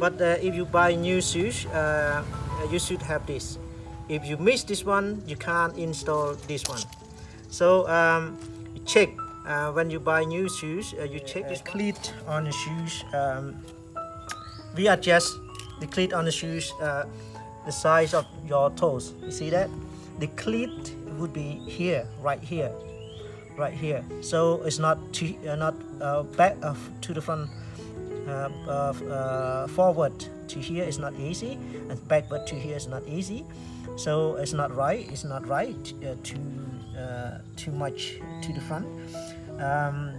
but if you buy new shoes, you should have this. If you miss this one, you can't install this one. So check when you buy new shoes. You check this cleat on the shoes. We adjust the cleat on the shoes the size of your toes. You see that? The cleat would be here, right here. So it's not back to the front, forward to here is not easy, and backward to here is not easy. So it's not right. Too much to the front.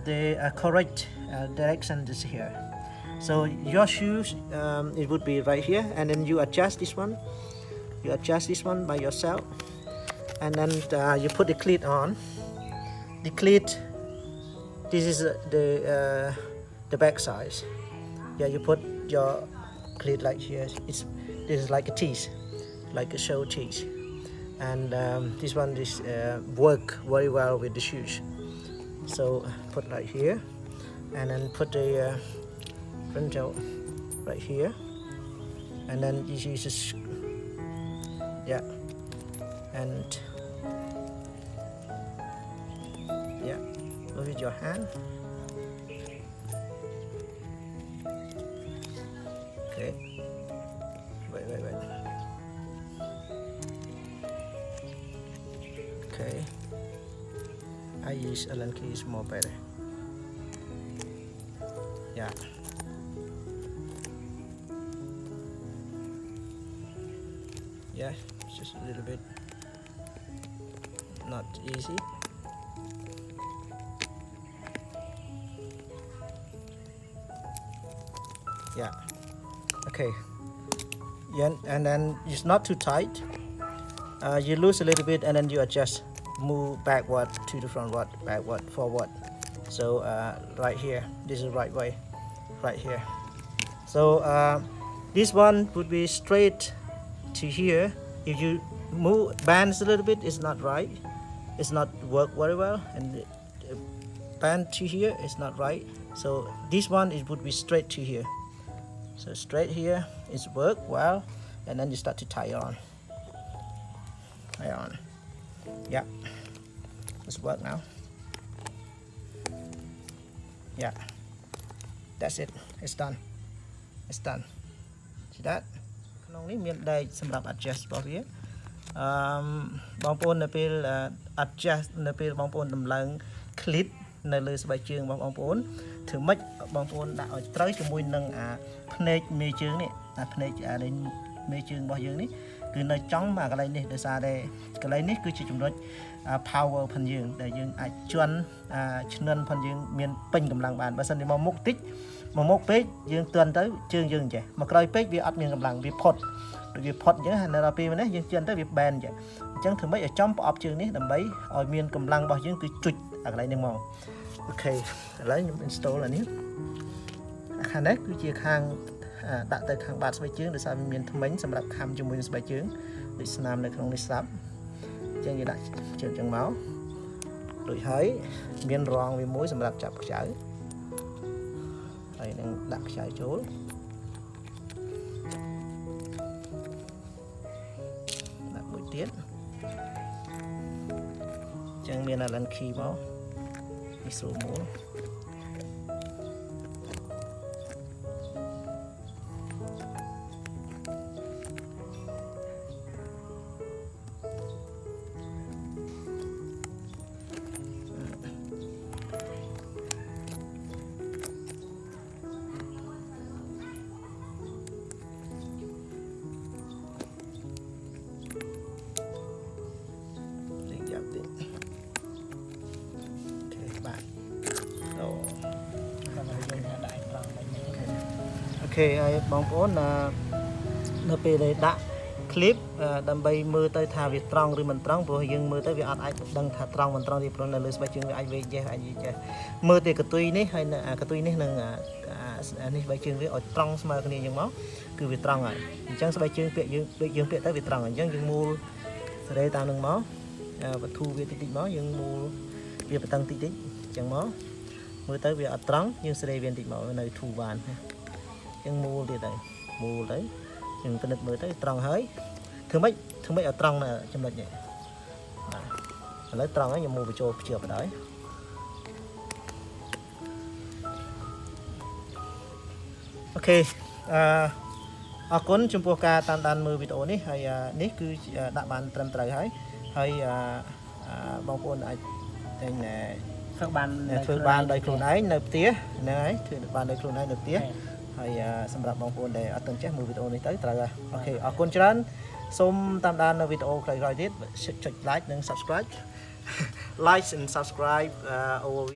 The correct direction is here. So your shoes, it would be right here, and then you adjust this one. You adjust this one by yourself, and then you put the cleat on. The cleat, this is the back size. Yeah, you put your cleat like here. This is like a teeth, like a show teeth, and this one is work very well with the shoes. So put right here, and then put the front toe right here, and then you use yeah, and yeah, move with your hand. Okay, wait. Okay, I use Allen keys more better. Yeah. Yeah, it's just a little bit not easy. Yeah. Okay. Yeah, and then it's not too tight. You lose a little bit, and then you adjust, move backward to the frontward, backward, forward. So right here, this is the right way, right here. So this one would be straight to here. If you move bands a little bit, it's not right. It's not work very well, and band to here is not right. So this one, it would be straight to here. So straight here is work well, and then you start to tie on. Yeah, it's work now. Yeah, that's it. It's done. See that? ក្នុងនេះមានដែកសម្រាប់ adjust របស់វាបងប្អូននៅពេល adjust នៅពេលបងប្អូនដំឡើង clip នៅលើស្បែកជើងរបស់បងប្អូនធ្វើម៉េចបងប្អូនដាក់ឲ្យត្រូវជាមួយនឹងភ្នែកមេជើងនេះភ្នែកមេជើងរបស់យើងនេះគឺនៅចង់មកកន្លែងនេះដោយសារតែកន្លែងនេះគឺជាចំណុច power ផងយើងដែលយើងអាចជន់ឈ្និនផងយើងមានពេញកម្លាំងបានបើមិនមកមុខតិចមកមុខពេកយើងទន់ទៅជើងយើងចេះមកក្រោយពេកវាអត់មានកម្លាំងវាផុតដូចវាផុតអញ្ចឹងហើយនៅដល់ពេលនេះយើងជន់ទៅវាបែនអញ្ចឹងធ្វើម៉េចឲ្យចំប្រអប់ជើងនេះដើម្បីឲ្យមានកម្លាំងរបស់យើងគឺជុចអាកន្លែងនេះមកអូខេឥឡូវខ្ញុំ install អានេះខាងនេះគឺជាខាងដាក់ទៅខាងបាតស្បែកជើងដោយសារវាមានថ្មិញសម្រាប់ខំជាមួយនឹងស្បែកជើងដូចស្នាមនៅក្នុងនេះស្រាប់អញ្ចឹងយើងដាក់ជើងចឹងមកដូចហើយមានរងវាមួយសម្រាប់ចាប់ខ្ចៅហើយនឹងដាក់ខ្ចៅចូលដាក់មួយទៀតអញ្ចឹងមាន Allen key មកនេះស្រួលមូលអូខេហើយបងប្អូននៅពេលដែលដាក់ clip ដើម្បីមើលទៅថាវាត្រង់ឬមិនត្រង់ព្រោះយើងមើលទៅវាអត់អាចដឹងថាត្រង់មិនត្រង់ទេព្រោះនៅលើស្បែកជើងវាអាចវែកចេះអាចចេះមើលតែកតុយនេះហើយនៅកតុយនេះនឹងនេះស្បែកជើងវាឲ្យត្រង់ស្មើគ្នាអញ្ចឹងមកគឺវាត្រង់ហើយអញ្ចឹងស្បែកជើងពាក់យើងដូចយើងពាក់ទៅវាត្រង់អញ្ចឹងយើងមូលសេរីតាមនឹងមកវត្ថុវាតិចៗមកយើងមូលវាបតឹងតិចៗអញ្ចឹងមកមើលទៅវាអត់ត្រង់យើងសេរីវាបន្តិចមកនៅធូរបានយើងមូលទៀតទៅ mù đấy chừng cái mới tới tròn hơi thứ mấy ở tròn này trong lệch nhỉ lấy tròn ấy nhưng mù bị trôi chưa vào đấy ok ở cuốn chung po ca tam đan mưa video này hay nít cứ đã bàn trầm trời hay bóng cuốn này tên này phơi ban đây khuôn ấy nộp tía này phơi ban đây khuôn ấy nộp tía hay sầmรับbóng cuốn để ở tuần trước mưa video này tới trời ok ở cuốn trơn xôm tam đan video rồi tiếp chụp likeនិង subscribe like and subscribe